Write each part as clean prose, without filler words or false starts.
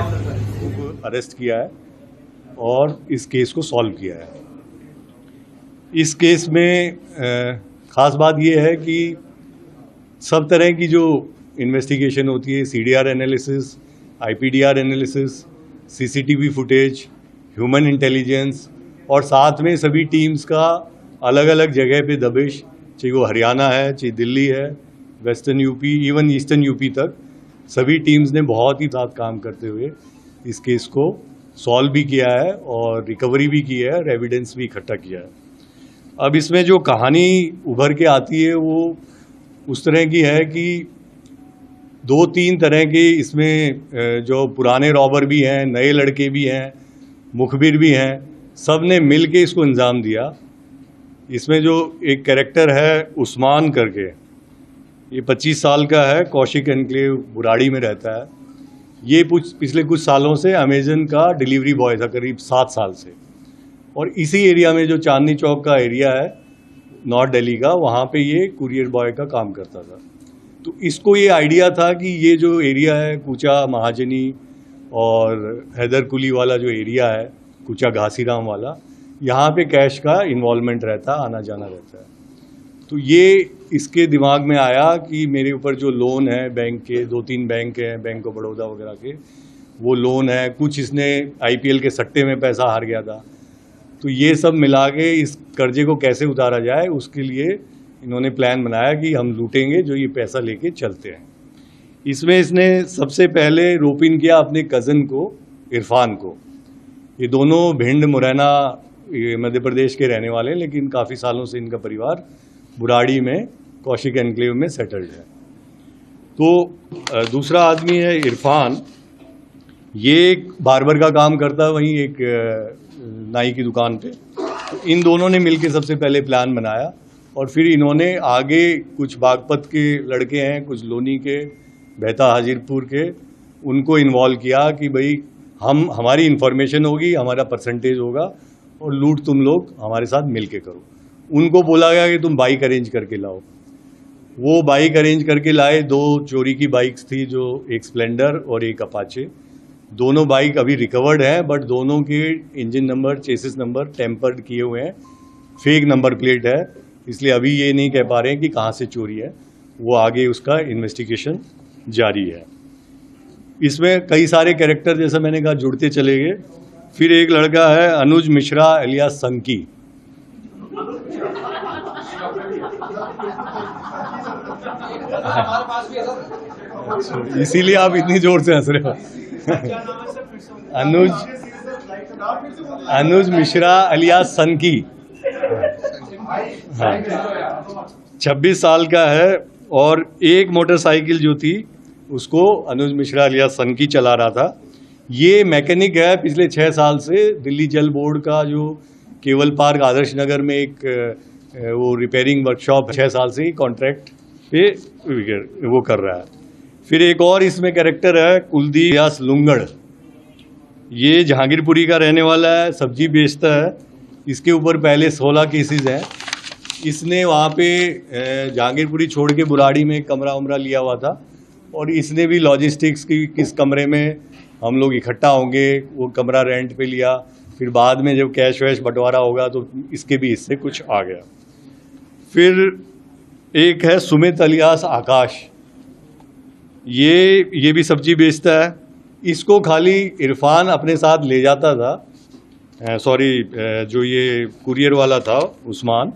को अरेस्ट किया है और इस केस को सॉल्व किया है। इस केस में ख़ास बात यह है कि सब तरह की जो इन्वेस्टिगेशन होती है, CDR analysis, IPDR analysis, CCTV footage, human intelligence और साथ में सभी टीम्स का अलग अलग जगह पे दबिश, चाहे वो हरियाणा है, चाहे दिल्ली है, western UP, even eastern UP तक, सभी टीम्स ने बहुत ही साथ काम करते हुए इस केस को सॉल्व भी किया है और रिकवरी भी की है और एविडेंस भी इकट्ठा किया है। अब इसमें जो कहानी उभर के आती है वो उस तरह की है कि 2-3 तरह के इसमें जो पुराने रॉबर भी हैं, नए लड़के भी हैं, मुखबिर भी हैं, सब ने मिल के इसको अंजाम दिया। इसमें जो एक कैरेक्टर है उस्मान करके, ये 25 साल का है, कौशिक एनक्लेव बुराड़ी में रहता है। ये पिछले कुछ सालों से अमेजन का डिलीवरी बॉय था, करीब 7 साल से, और इसी एरिया में जो चांदनी चौक का एरिया है नॉर्थ दिल्ली का, वहाँ पे ये कुरियर बॉय का काम करता था। तो इसको ये आइडिया था कि ये जो एरिया है कूचा महाजनी और हैदर कुली वाला जो एरिया है, कूचा घासीराम वाला, यहाँ पे कैश का इन्वॉल्वमेंट रहता, आना जाना रहता है। तो ये इसके दिमाग में आया कि मेरे ऊपर जो लोन है बैंक के, 2-3 बैंक हैं, बैंक ऑफ बड़ौदा वगैरह के, वो लोन है, कुछ इसने आईपीएल के सट्टे में पैसा हार गया था, तो ये सब मिला के इस कर्जे को कैसे उतारा जाए, उसके लिए इन्होंने प्लान बनाया कि हम लूटेंगे जो ये पैसा लेके चलते हैं। इसमें इसने सबसे पहले रोप इन किया अपने कज़न को, इरफान को। ये दोनों भिंड मुरैना मध्य प्रदेश के रहने वाले हैं, लेकिन काफ़ी सालों से इनका परिवार बुराड़ी में कौशिक एनक्लेव में सेटल्ड है। तो दूसरा आदमी है इरफान, ये एक बार्बर का काम करता है, वहीं एक नाई की दुकान पे। तो इन दोनों ने मिलकर सबसे पहले प्लान बनाया और फिर इन्होंने आगे कुछ बागपत के लड़के हैं, कुछ लोनी के, बहता हाजिरपुर के, उनको इन्वॉल्व किया कि भाई हमारी इन्फॉर्मेशन होगी, हमारा परसेंटेज होगा और लूट तुम लोग हमारे साथ मिल के करो। उनको बोला गया कि तुम बाइक अरेंज करके लाओ। वो बाइक अरेंज करके लाए। 2 चोरी की बाइक्स थी, जो एक स्प्लेंडर और एक अपाचे। दोनों बाइक अभी रिकवर्ड हैं, बट दोनों के engine number, chassis number tempered किए हुए हैं, फेक नंबर प्लेट है, इसलिए अभी ये नहीं कह पा रहे हैं कि कहाँ से चोरी है। वो आगे उसका इन्वेस्टिगेशन जारी है। इसमें कई सारे कैरेक्टर, जैसा मैंने कहा, जुड़ते चले गए। फिर एक लड़का है अनुज मिश्रा एलियास संकी। इसीलिए आप इतनी जोर से हंस रहे हो। अनुज मिश्रा एलियास संकी, हाँ, 26 साल का है और एक मोटरसाइकिल जो थी उसको अनुज मिश्रा एलियास संकी चला रहा था। ये मैकेनिक है, पिछले 6 साल से दिल्ली जल बोर्ड का जो केवल पार्क आदर्श नगर में एक वो रिपेयरिंग वर्कशॉप 6 साल से ही कॉन्ट्रैक्ट पे वो कर रहा है। फिर एक और इसमें कैरेक्टर है कुलदीप यास लुंगड़। ये जहांगीरपुरी का रहने वाला है, सब्जी बेचता है। इसके ऊपर पहले 16 केसेस हैं। इसने वहाँ पे जहांगीरपुरी छोड़ के बुराड़ी में कमरा उमरा लिया हुआ था और इसने भी लॉजिस्टिक्स की किस कमरे में हम लोग इकट्ठा होंगे वो कमरा रेंट पे लिया। फिर बाद में जब कैश वैश बंटवारा होगा तो इसके भी हिस्से कुछ आ गया। फिर एक है सुमित अलियास आकाश, ये भी सब्जी बेचता है। इसको खाली इरफान अपने साथ ले जाता था, जो ये कुरियर वाला था उस्मान,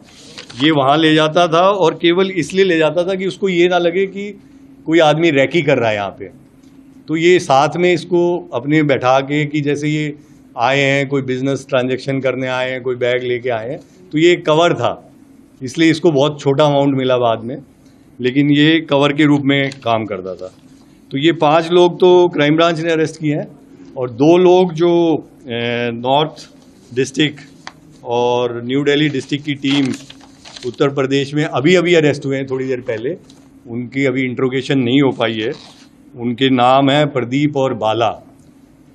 ये वहाँ ले जाता था और केवल इसलिए ले जाता था कि उसको ये ना लगे कि कोई आदमी रैकी कर रहा है यहाँ पे। तो ये साथ में इसको अपने बैठा के कि जैसे ये आए हैं, कोई बिजनेस ट्रांजैक्शन करने आए हैं, कोई बैग लेके आए हैं, तो ये एक कवर था, इसलिए इसको बहुत छोटा अमाउंट मिला बाद में, लेकिन ये कवर के रूप में काम करता था। तो ये 5 लोग तो क्राइम ब्रांच ने अरेस्ट किए हैं और 2 लोग जो नॉर्थ डिस्ट्रिक्ट और न्यू दिल्ली डिस्ट्रिक्ट की टीम उत्तर प्रदेश में अभी अरेस्ट हुए हैं थोड़ी देर पहले, उनकी अभी इंट्रोगेशन नहीं हो पाई है। उनके नाम है प्रदीप और बाला।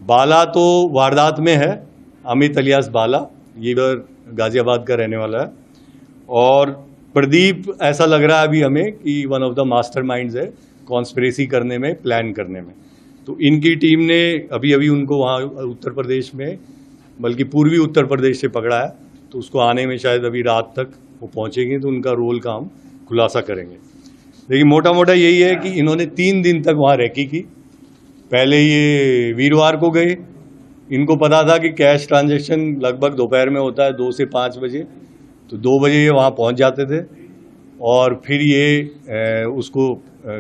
बाला तो वारदात में है, अमित अलियास बाला, ये गाजियाबाद का रहने वाला है। और प्रदीप ऐसा लग रहा है अभी हमें कि वन ऑफ द मास्टरमाइंड्स है कॉन्स्पिरेसी करने में, प्लान करने में। तो इनकी टीम ने अभी अभी उनको वहाँ उत्तर प्रदेश में, बल्कि पूर्वी उत्तर प्रदेश से पकड़ा है। तो उसको आने में शायद अभी रात तक वो पहुँचेंगे, तो उनका रोल का हम खुलासा करेंगे। लेकिन मोटा मोटा यही है कि इन्होंने 3 दिन तक वहाँ रैकी की। पहले ये वीरवार को गए, इनको पता था कि कैश ट्रांजैक्शन लगभग दोपहर में होता है 2 से 5 बजे, तो 2 बजे ये वहाँ पहुँच जाते थे। और फिर ये उसको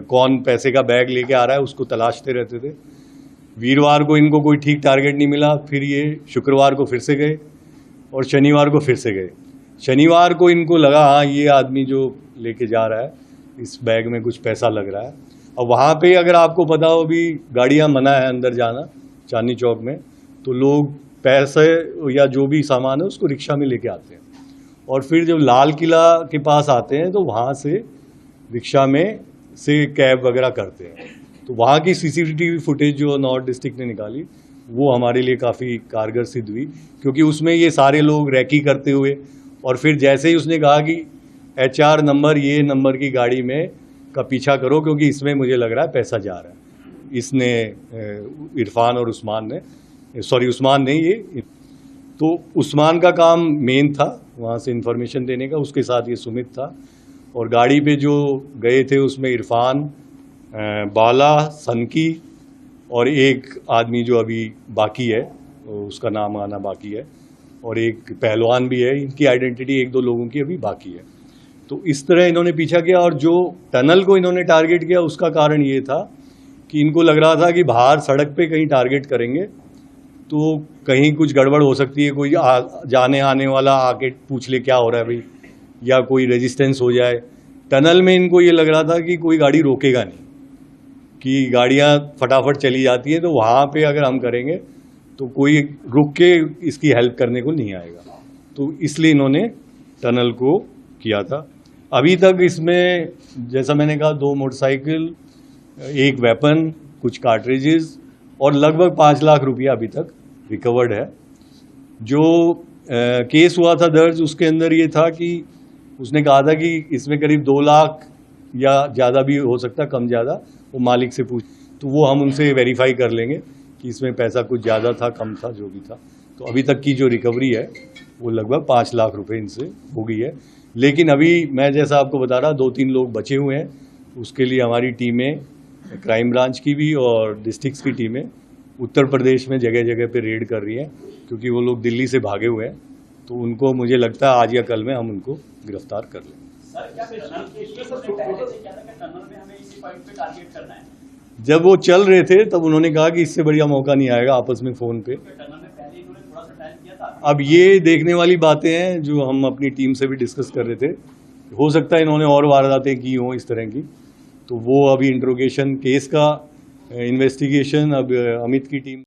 कौन पैसे का बैग लेके आ रहा है उसको तलाशते रहते थे। वीरवार को इनको कोई ठीक टारगेट नहीं मिला, फिर ये शुक्रवार को फिर से गए और शनिवार को फिर से गए। शनिवार को इनको लगा हाँ ये आदमी जो लेके जा रहा है इस बैग में कुछ पैसा लग रहा है। अब वहाँ पे अगर आपको पता हो भी गाड़ियाँ मना है अंदर जाना चांदनी चौक में, तो लोग पैसे या जो भी सामान है उसको रिक्शा में लेके आते हैं और फिर जब लाल किला के पास आते हैं तो वहाँ से रिक्शा में से कैब वगैरह करते हैं। तो वहाँ की सीसीटीवी फुटेज जो नॉर्थ डिस्ट्रिक्ट ने निकाली वो हमारे लिए काफ़ी कारगर सिद्ध हुई, क्योंकि उसमें ये सारे लोग रैकी करते हुए और फिर जैसे ही उसने कहा कि HR नंबर ये नंबर की गाड़ी में का पीछा करो क्योंकि इसमें मुझे लग रहा है पैसा जा रहा है, इसने इरफान और उस्मान ने ये, तो उस्मान का काम मेन था वहाँ से इन्फॉर्मेशन देने का, उसके साथ ये सुमित था। और गाड़ी पे जो गए थे उसमें इरफान, बाला, सनकी और एक आदमी जो अभी बाकी है उसका नाम आना बाकी है, और एक पहलवान भी है। इनकी आइडेंटिटी 1-2 लोगों की अभी बाकी है। तो इस तरह इन्होंने पीछा किया और जो टनल को इन्होंने टारगेट किया उसका कारण ये था कि इनको लग रहा था कि बाहर सड़क पे कहीं टारगेट करेंगे तो कहीं कुछ गड़बड़ हो सकती है, कोई जाने आने वाला आके पूछ ले क्या हो रहा है भाई, या कोई रेजिस्टेंस हो जाए। टनल में इनको ये लग रहा था कि कोई गाड़ी रोकेगा नहीं, कि गाड़ियाँ फटाफट चली जाती हैं, तो वहाँ पे अगर हम करेंगे तो कोई रुक के इसकी हेल्प करने को नहीं आएगा। तो इसलिए इन्होंने टनल को किया था। अभी तक इसमें जैसा मैंने कहा 2 मोटरसाइकिल, 1 वेपन, कुछ कार्ट्रिजेस और लगभग 5 लाख रुपया अभी तक रिकवर्ड है। जो केस हुआ था दर्ज उसके अंदर ये था कि उसने कहा था कि इसमें करीब 2 लाख या ज़्यादा भी हो सकता, कम ज़्यादा, वो मालिक से पूछ, तो वो हम उनसे वेरीफाई कर लेंगे कि इसमें पैसा कुछ ज़्यादा था कम था जो भी था। तो अभी तक की जो रिकवरी है वो लगभग 5 लाख रुपए इनसे हो गई है। लेकिन अभी मैं जैसा आपको बता रहा 2-3 लोग बचे हुए हैं, उसके लिए हमारी टीमें क्राइम ब्रांच की भी और डिस्ट्रिक्ट्स की टीमें उत्तर प्रदेश में जगह जगह पे रेड कर रही हैं, क्योंकि वो लोग दिल्ली से भागे हुए हैं। तो उनको मुझे लगता है आज या कल में हम उनको गिरफ्तार कर लेंगे। जब वो चल रहे थे तब उन्होंने कहा कि इससे बढ़िया मौका नहीं आएगा, आपस में फ़ोन पे। अब ये देखने वाली बातें हैं जो हम अपनी टीम से भी डिस्कस कर रहे थे। हो सकता है इन्होंने और वारदातें की हों इस तरह की, तो वो अभी इंट्रोगेशन केस का इन्वेस्टिगेशन अब अमित की टीम